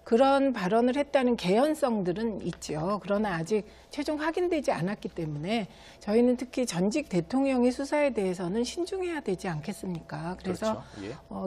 그런 발언을 했다는 개연성들은 있죠. 그러나 아직 최종 확인되지 않았기 때문에 저희는 특히 전직 대통령의 수사에 대해서는 신중해야 되지 않겠습니까? 그래서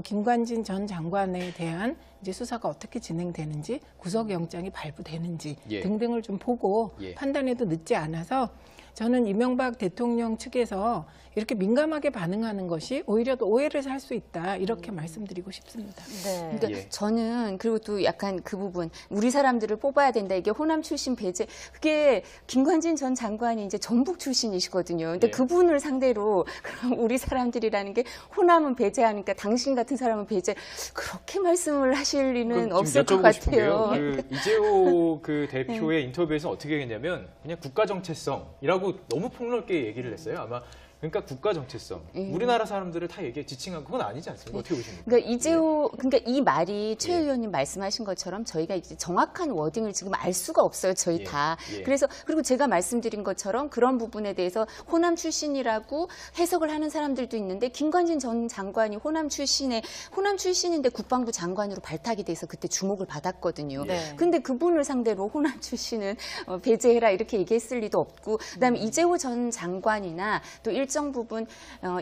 김관진 전 장관에 대한 이제 수사가 어떻게 진행되는지, 구속영장이 발부되는지 등등을 좀 보고 판단해도 늦지 않아서 저는 이명박 대통령 측에서 이렇게 민감하게 반응하는 것이 오히려 더 오해를 살 수 있다 이렇게 말씀드리고 싶습니다. 네. 그러니까 예. 저는 그리고 또 약간 그 부분 우리 사람들을 뽑아야 된다. 이게 호남 출신 배제 그게 김관진 전 장관이 이제 전북 출신이시거든요. 근데 예. 그분을 상대로 그럼 우리 사람들이라는 게 호남은 배제하니까 당신 같은 사람은 배제 그렇게 말씀을 하실 리는 그럼 없을 지금 것 여쭤보고 싶은 게요. 같아요. 그 이재호 그 대표의 인터뷰에서 어떻게 했냐면 그냥 국가 정체성이라고 너무 폭넓게 얘기를 했어요. 아마 그러니까 국가 정체성. 우리나라 사람들을 다 얘기해 지칭한 그건 아니지 않습니까? 어떻게 보십니까? 그러니까 이재호 그러니까 이 말이 최 의원님 말씀하신 것처럼 저희가 이제 정확한 워딩을 지금 알 수가 없어요. 저희 예. 다. 예. 그래서 그리고 제가 말씀드린 것처럼 그런 부분에 대해서 호남 출신이라고 해석을 하는 사람들도 있는데 김관진 전 장관이 호남 출신인데 국방부 장관으로 발탁이 돼서 그때 주목을 받았거든요. 네. 근데 그분을 상대로 호남 출신은 배제해라 이렇게 얘기했을 리도 없고 그다음에 이재호 전 장관이나 또 일정 부분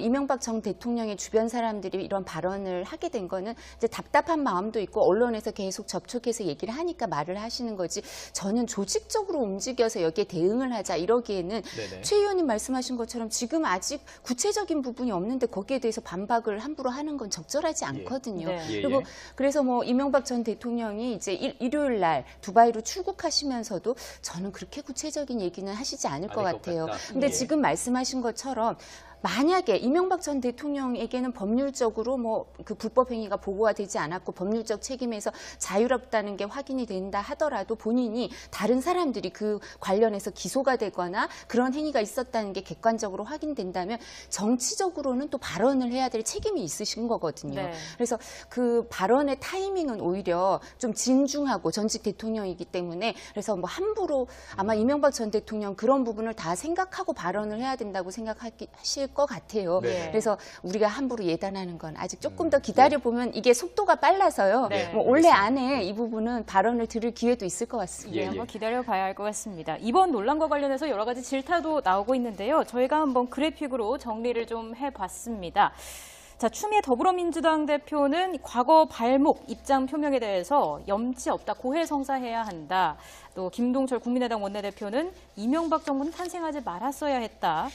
이명박 전 대통령의 주변 사람들이 이런 발언을 하게 된 거는 이제 답답한 마음도 있고 언론에서 계속 접촉해서 얘기를 하니까 말을 하시는 거지 저는 조직적으로 움직여서 여기에 대응을 하자 이러기에는 네네. 최 의원님 말씀하신 것처럼 지금 아직 구체적인 부분이 없는데 거기에 대해서 반박을 함부로 하는 건 적절하지 않거든요. 네. 예, 그리고 예. 그래서 뭐 이명박 전 대통령이 이제 일요일 날 두바이로 출국하시면서도 저는 그렇게 구체적인 얘기는 하시지 않을 것 아닐 것 같아요. 같다. 근데 예. 지금 말씀하신 것처럼 만약에 이명박 전 대통령에게는 법률적으로 뭐 그 불법 행위가 보고가 되지 않았고 법률적 책임에서 자유롭다는 게 확인이 된다 하더라도 본인이 다른 사람들이 그 관련해서 기소가 되거나 그런 행위가 있었다는 게 객관적으로 확인된다면 정치적으로는 또 발언을 해야 될 책임이 있으신 거거든요. 네. 그래서 그 발언의 타이밍은 오히려 좀 진중하고 전직 대통령이기 때문에 그래서 뭐 함부로 아마 이명박 전 대통령 그런 부분을 다 생각하고 발언을 해야 된다고 생각하실 것 같아요. 네. 그래서 우리가 함부로 예단하는 건 아직 조금 더 기다려 보면 이게 속도가 빨라서요. 네. 뭐 올해 알겠습니다. 안에 이 부분은 발언을 들을 기회도 있을 것 같습니다. 예, 한번 기다려봐야 할 것 같습니다. 이번 논란과 관련해서 여러 가지 질타도 나오고 있는데요. 저희가 한번 그래픽으로 정리를 좀 해봤습니다. 자, 추미애 더불어민주당 대표는 과거 발목 입장 표명에 대해서 염치 없다, 고해성사해야 한다. 또 김동철 국민의당 원내대표는 이명박 정부는 탄생하지 말았어야 했다.